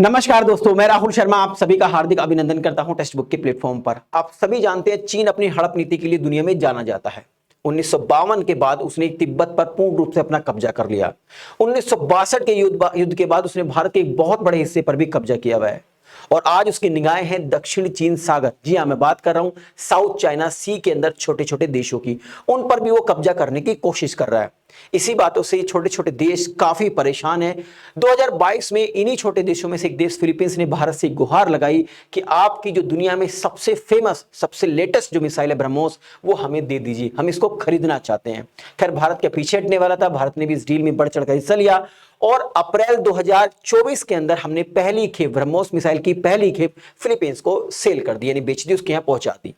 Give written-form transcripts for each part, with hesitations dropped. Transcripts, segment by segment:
नमस्कार दोस्तों, मैं राहुल शर्मा आप सभी का हार्दिक अभिनंदन करता हूं टेक्स्ट बुक के प्लेटफॉर्म पर। आप सभी जानते हैं चीन अपनी हड़प नीति के लिए दुनिया में जाना जाता है। 1952 के बाद उसने तिब्बत पर पूर्ण रूप से अपना कब्जा कर लिया। 1962 के युद्ध के बाद उसने भारत के एक बहुत बड़े हिस्से पर भी कब्जा किया हुआ है और आज उसकी निगाहें हैं दक्षिण चीन सागर। जी हां, मैं बात कर रहा हूं साउथ चाइना सी के अंदर छोटे छोटे देशों की। उन पर भी वो कब्जा करने की कोशिश कर रहा है। इसी बातों से छोटे छोटे देश काफी परेशान हैं। 2022 में इन्हीं छोटे देशों में से एक देश फिलीपींस ने भारत से गुहार लगाई कि आपकी जो दुनिया में सबसे फेमस सबसे लेटेस्ट जो मिसाइल है ब्रह्मोस, वो हमें दे दीजिए, हम इसको खरीदना चाहते हैं। खैर, भारत के पीछे हटने वाला था, भारत ने भी इस डील में बढ़ चढ़कर हिस्सा लिया और अप्रैल 2024 के अंदर हमने पहली खेप ब्रह्मोस मिसाइल की पहली खेप फिलीपींस को सेल कर दी, यानी बेच दी, उसके यहां पहुंचा दी।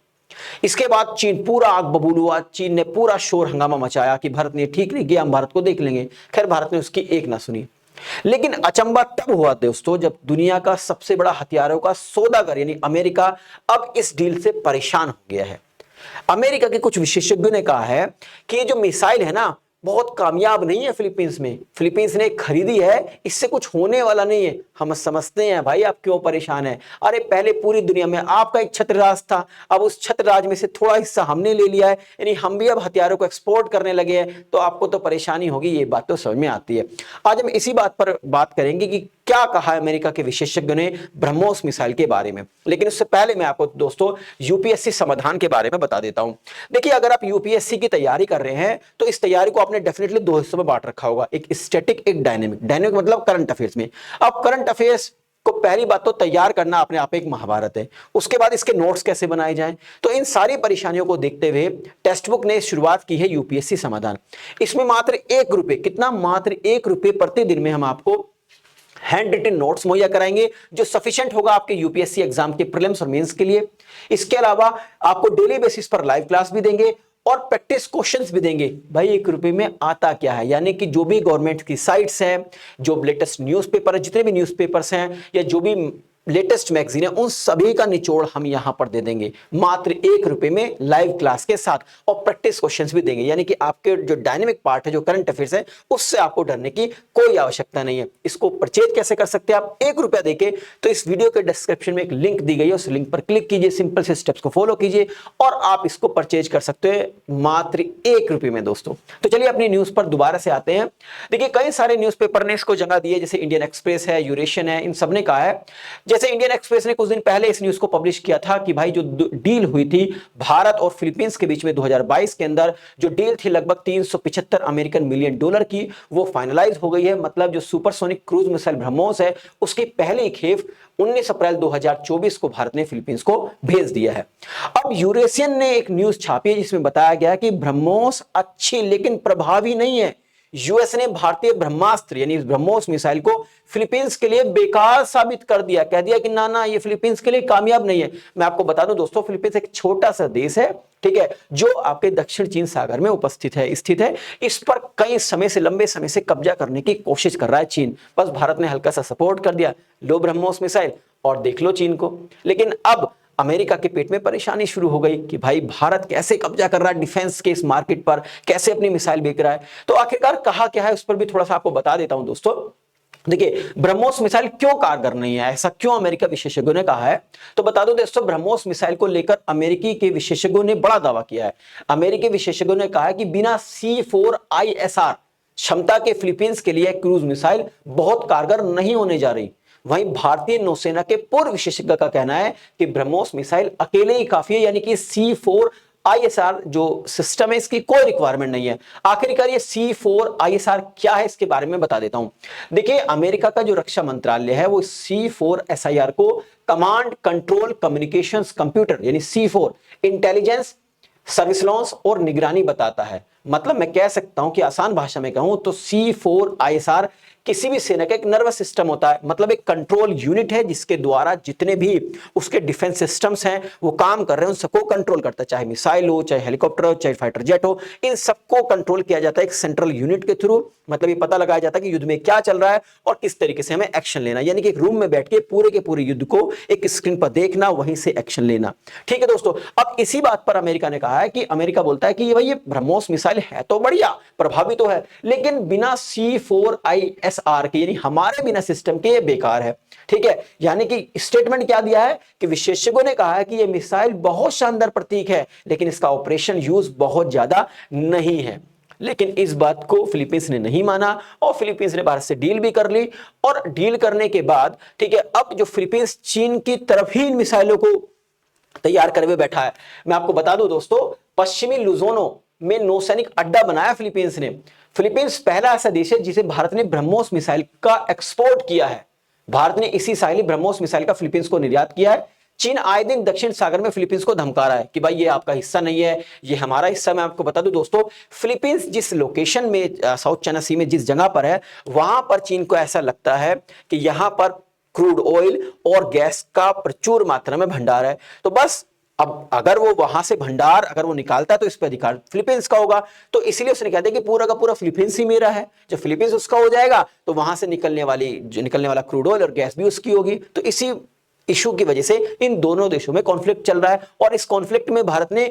इसके बाद चीन पूरा आग बबूल हुआ। चीन ने पूरा शोर हंगामा मचाया कि भारत ने ठीक नहीं किया, हम भारत को देख लेंगे। खैर, भारत ने उसकी एक ना सुनी। लेकिन अचंबा तब हुआ दोस्तों जब दुनिया का सबसे बड़ा हथियारों का सौदागर यानी अमेरिका अब इस डील से परेशान हो गया है। अमेरिका के कुछ विशेषज्ञों ने कहा है कि ये जो मिसाइल है ना, बहुत कामयाब नहीं है फिलीपींस में। फिलीपींस ने खरीदी है, इससे कुछ होने वाला नहीं है। हम समझते हैं भाई आप क्यों परेशान हैं। अरे पहले पूरी दुनिया में आपका एक छत्र राज था, अब उस छत्र राज में से थोड़ा हिस्सा हमने ले लिया है, यानी हम भी अब हथियारों को एक्सपोर्ट करने लगे हैं, तो आपको तो परेशानी होगी। ये बात तो समझ में आती है। आज हम इसी बात पर बात करेंगे कि क्या कहा है अमेरिका के विशेषज्ञों ने ब्रह्मोस मिसाइल के बारे में। लेकिन उससे पहले मैं आपको दोस्तों यूपीएससी समाधान के बारे में बता देता हूं। देखिए, अगर आप यूपीएससी की तैयारी कर रहे हैं तो इस तैयारी को आपने डेफिनेटली दो हिस्सों में बांट रखा होगा, एक स्टैटिक एक डायनेमिक। डायनेमिक मतलब करंट अफेयर्स में। अब करंट अफेयर्स को पहली बात तो तैयार करना अपने आप एक महाभारत है। उसके बाद इसके नोट्स कैसे बनाए जाएं, तो इन सारी परेशानियों को देखते हुए टेक्स्ट बुक ने शुरुआत की है यूपीएससी समाधान। इसमें मात्र ₹1, कितना, मात्र ₹1 प्रतिदिन में हम आपको हैंड रिटन नोट्स मुहैया कराएंगे जो सफिशिएंट होगा आपके यूपीएससी एग्जाम के प्रीलिम्स और मेंस के लिए। इसके अलावा आपको डेली बेसिस पर लाइव क्लास भी देंगे और प्रैक्टिस क्वेश्चंस भी देंगे। भाई ₹1 में आता क्या है, यानी कि जो भी गवर्नमेंट की साइट्स हैं, जो लेटेस्ट न्यूज़पेपर है, जितने भी न्यूज़पेपर्स हैं या जो भी लेटेस्ट मैगजीन है, उन सभी का निचोड़ हम यहां पर दे देंगे मात्र ₹1 में लाइव क्लास के साथ और प्रैक्टिस क्वेश्चंस भी देंगे। यानी कि आपके जो डायनेमिक पार्ट है, जो करंट अफेयर्स है, उससे आपको डरने की कोई आवश्यकता नहीं है। इसको परचेज कैसे कर सकते हैं आप ₹1 देके, तो इस वीडियो के डिस्क्रिप्शन में एक लिंक दी गई है, उस लिंक पर क्लिक कीजिए, सिंपल से स्टेप्स को फॉलो कीजिए और आप इसको परचेज कर सकते हैं मात्र ₹1 में दोस्तों। तो चलिए अपनी न्यूज पर दोबारा से आते हैं। देखिए, कई सारे न्यूज़पेपर ने इसको जगह दी है, जैसे इंडियन एक्सप्रेस है, यूरेशियन है, इन सब ने कहा है। जैसे इंडियन एक्सप्रेस ने कुछ दिन पहले इस न्यूज को पब्लिश किया था कि भाई जो डील हुई थी भारत और फिलीपींस के बीच में 2022 के अंदर, जो डील थी लगभग $375 अमेरिकन मिलियन की, वो फाइनलाइज हो गई है। मतलब जो सुपरसोनिक क्रूज मिसाइल ब्रह्मोस है, उसकी पहली खेप 19 अप्रैल 2024 को भारत ने फिलीपींस को भेज दिया है। अब यूरेशियन ने एक न्यूज छापी है जिसमें बताया गया कि ब्रह्मोस अच्छी लेकिन प्रभावी नहीं है। यूएस ने भारतीय ब्रह्मास्त्र यानी ब्रह्मोस मिसाइल को फिलीपींस के लिए बेकार साबित कर दिया, कह दिया कि ना ना, ये फिलीपींस के लिए कामयाब नहीं है। मैं आपको बता दूं दोस्तों, फिलीपींस एक छोटा सा देश है, ठीक है, जो आपके दक्षिण चीन सागर में उपस्थित है, स्थित है। इस पर कई समय से, लंबे समय से कब्जा करने की कोशिश कर रहा है चीन। बस भारत ने हल्का सा सपोर्ट कर दिया, लो ब्रह्मोस मिसाइल और देख लो चीन को। लेकिन अब अमेरिका के पेट में परेशानी शुरू हो गई कि भाई भारत कैसे कब्जा कर रहा है डिफेंस के इस मार्केट पर, कैसे अपनी मिसाइल बेच रहा है। तो आखिरकार कहा क्या है उस पर भी थोड़ा सा आपको बता देता हूं दोस्तों। देखिए, ब्रह्मोस मिसाइल क्यों कारगर नहीं है, ऐसा क्यों अमेरिका विशेषज्ञों ने कहा है, तो बता दो दोस्तों, ब्रह्मोस मिसाइल को लेकर अमेरिकी के विशेषज्ञों ने बड़ा दावा किया है। अमेरिकी विशेषज्ञों ने कहा है कि बिना C4ISR क्षमता के फिलीपींस के लिए क्रूज मिसाइल बहुत कारगर नहीं होने जा रही। वहीं भारतीय नौसेना के पूर्व विशेषज्ञ का कहना है कि ब्रह्मोस मिसाइल अकेले ही काफी है, यानी कि C4ISR जो सिस्टम है इसकी कोई रिक्वायरमेंट नहीं है। आखिरकार ये C4ISR क्या है, इसके बारे में बता देता हूं। देखिए, अमेरिका का जो रक्षा मंत्रालय है वो C4SIR को कमांड कंट्रोल कम्युनिकेशंस कंप्यूटर यानी C4 इंटेलिजेंस सर्विस लॉन्च और निगरानी बताता है। मतलब मैं कह सकता हूं कि आसान भाषा में कहूं तो C4ISR किसी भी सेना का एक नर्वस सिस्टम होता है, मतलब एक कंट्रोल यूनिट है जिसके द्वारा जितने भी उसके डिफेंस सिस्टम्स हैं वो काम कर रहे हैं, उन सबको कंट्रोल करता है। चाहे मिसाइल हो, चाहे हेलीकॉप्टर हो, चाहे फाइटर जेट हो, इन सबको कंट्रोल किया जाता है एक सेंट्रल यूनिट के थ्रू। मतलब ये पता लगाया जाता है कि युद्ध में क्या चल रहा है और किस तरीके से हमें एक्शन लेना, यानी कि एक रूम में बैठ के पूरे युद्ध को एक स्क्रीन पर देखना, वहीं से एक्शन लेना। ठीक है दोस्तों, अब इसी बात पर अमेरिका ने कहा है कि अमेरिका बोलता है कि भाई ये ब्रह्मोस मिसाइल है तो बढ़िया, प्रभावी तो है, लेकिन बिना C4ISR USSR के यानी हमारे बिना सिस्टम के ये बेकार है। ठीक है, यानी कि स्टेटमेंट क्या दिया है कि विशेषज्ञों ने कहा है कि ये मिसाइल बहुत शानदार प्रतीक है, लेकिन इसका ऑपरेशन यूज बहुत ज्यादा नहीं है। लेकिन इस बात को फिलीपींस ने नहीं माना और फिलीपींस ने भारत से डील भी कर ली। और डील करने के बाद ठीक है, अब जो फिलीपींस चीन की तरफ ही इन मिसाइलों को तैयार करे हुए बैठा है। मैं आपको बता दूं दोस्तों, पश्चिमी लुजोनो में नौसैनिक अड्डा बनाया फिलीपींस ने। फिलीपींस पहला ऐसा देश है जिसे भारत ने ब्रह्मोस मिसाइल का एक्सपोर्ट किया है। भारत ने इसी साल ही ब्रह्मोस मिसाइल का फिलीपींस को निर्यात किया है। चीन आए दिन दक्षिण सागर में फिलीपींस को धमका रहा है कि भाई ये आपका हिस्सा नहीं है, ये हमारा हिस्सा। मैं आपको बता दूं दोस्तों, फिलीपींस जिस लोकेशन में साउथ चाइना सी में जिस जगह पर है, वहां पर चीन को ऐसा लगता है कि यहां पर क्रूड ऑयल और गैस का प्रचुर मात्रा में भंडार है। तो बस अब अगर वो वहां से भंडार अगर वो निकालता है तो इस पर अधिकार फिलीपींस का होगा। तो इसलिए उसने कहा था कि पूरा का पूरा फिलीपींस ही मेरा है। जब फिलीपींस उसका हो जाएगा तो वहां से निकलने वाला क्रूड ऑयल और गैस भी उसकी होगी। तो इसी इशू की वजह से इन दोनों देशों में कॉन्फ्लिक्ट चल रहा है। और इस कॉन्फ्लिक्ट में भारत ने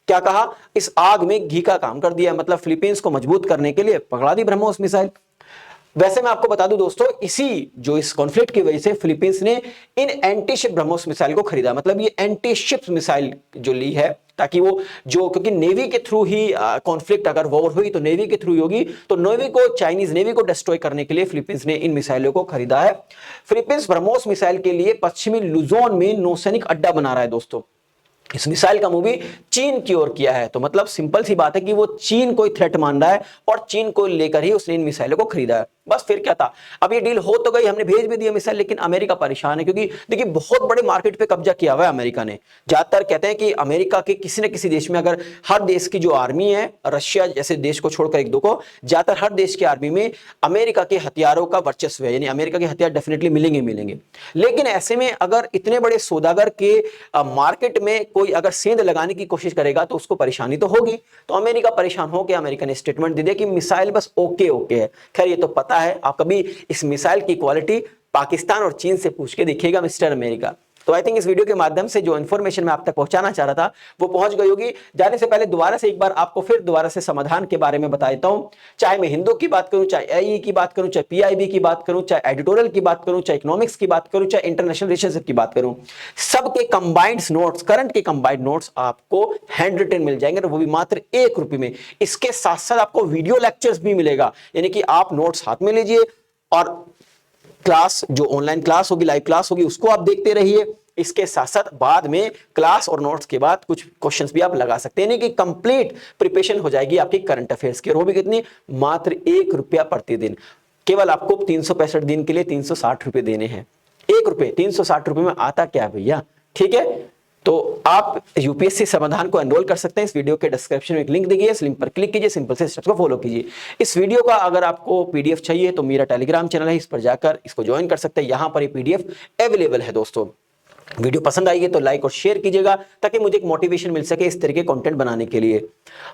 क्या कहा, इस आग में घी का काम कर दिया। मतलब फिलीपींस को मजबूत करने के लिए पकड़ा दी ब्रह्मोस मिसाइल। वैसे मैं आपको बता दूं दोस्तों, इस कॉन्फ्लिक्ट की वजह से फिलीपींस ने इन एंटी शिप ब्रह्मोस मिसाइल को खरीदा। मतलब ये एंटी शिप मिसाइल जो ली है, ताकि वो जो, क्योंकि नेवी के थ्रू ही कॉन्फ्लिक्ट अगर वॉर हुई तो नेवी के थ्रू होगी, तो नेवी को, चाइनीज नेवी को डिस्ट्रॉय करने के लिए फिलीपींस ने इन मिसाइलों को खरीदा है। फिलीपींस ब्रह्मोस मिसाइल के लिए पश्चिमी लुजोन में नौसैनिक अड्डा बना रहा है दोस्तों। इस मिसाइल का मूव भी चीन की ओर किया है। तो मतलब सिंपल सी बात है कि वो चीन को थ्रेट मान रहा है और चीन को लेकर ही उसने इन मिसाइलों को खरीदा है। बस फिर क्या था, अब ये डील हो तो गई, हमने भेज भी दिया मिसाइल, लेकिन अमेरिका परेशान है क्योंकि देखिए बहुत बड़े मार्केट पे कब्जा किया हुआ है अमेरिका ने। ज्यादातर कहते हैं कि अमेरिका के किसी न किसी देश में, अगर हर देश की जो आर्मी है, रशिया जैसे देश को छोड़कर एक दो को, ज्यादातर हर देश की आर्मी में अमेरिका के हथियारों का वर्चस्व है, यानी अमेरिका के हथियार डेफिनेटली मिलेंगे। लेकिन ऐसे में अगर इतने बड़े सौदागर के मार्केट में कोई अगर सेंध लगाने की कोशिश करेगा तो उसको परेशानी तो होगी। तो अमेरिका परेशान हो गया, अमेरिका ने स्टेटमेंट दे दिया कि मिसाइल बस ओके है। खैर ये तो पता है, आप कभी इस मिसाइल की क्वालिटी पाकिस्तान और चीन से पूछ के देखिएगा मिस्टर अमेरिका। तो आई थिंक इस वीडियो के माध्यम से जो इन्फॉर्मेशन मैं आप तक पहुंचाना चाह रहा था वो पहुंच गई होगी। जाने से पहले दोबारा से एक बार आपको फिर दोबारा से समाधान के बारे में बता देता हूं। चाहे मैं हिंदू की बात करूं, चाहे एई की बात करूं, चाहे पीआईबी की बात करूं, चाहे एडिटोरियल की बात करूं, चाहे इकोनॉमिक्स की बात करूं, चाहे इंटरनेशनल रिलेशनशिप की बात करूं, सबके कंबाइंड नोट्स, करंट के कंबाइंड नोट्स आपको हैंड रिटन मिल जाएंगे, वो भी मात्र ₹1 में। इसके साथ साथ आपको वीडियो लेक्चर्स भी मिलेगा, यानी कि आप नोट्स हाथ में लीजिए और क्लास, जो ऑनलाइन क्लास होगी, लाइव क्लास होगी, उसको आप देखते रहिए। इसके साथ साथ बाद में क्लास और नोट्स के बाद कुछ क्वेश्चंस भी आप लगा सकते हैं, यानी कि कंप्लीट प्रिपरेशन हो जाएगी आपकी करंट अफेयर्स की। और वो भी कितनी, मात्र ₹1 प्रतिदिन। केवल आपको 365 दिन के लिए ₹360 देने हैं। ₹1 ₹360 में आता क्या है भैया, ठीक है। तो आप यूपीएससी समाधान को एनरोल कर सकते हैं। इस वीडियो के डिस्क्रिप्शन में एक लिंक दी है, इस लिंक पर क्लिक कीजिए, सिंपल से स्टेप्स को फॉलो कीजिए। इस वीडियो का अगर आपको पीडीएफ चाहिए तो मेरा टेलीग्राम चैनल है, इस पर जाकर इसको ज्वाइन कर सकते हैं। यहां पर ये पीडीएफ अवेलेबल है दोस्तों। वीडियो पसंद आई है तो लाइक और शेयर कीजिएगा ताकि मुझे एक मोटिवेशन मिल सके इस तरह के कंटेंट बनाने के लिए।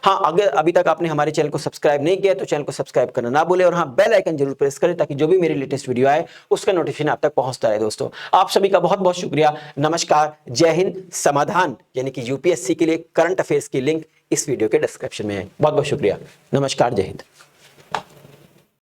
हाँ, अगर अभी तक आपने हमारे चैनल को सब्सक्राइब नहीं किया तो चैनल को सब्सक्राइब करना ना भूलें और हाँ, बेल आइकन जरूर प्रेस करें ताकि जो भी मेरी लेटेस्ट वीडियो आए उसका नोटिफिकेशन आप तक पहुंचता रहे। दोस्तों आप सभी का बहुत बहुत शुक्रिया, नमस्कार, जय हिंद। समाधान यानी कि यूपीएससी के लिए करंट अफेयर्स की लिंक इस वीडियो के डिस्क्रिप्शन में है। बहुत बहुत शुक्रिया, नमस्कार, जय हिंद।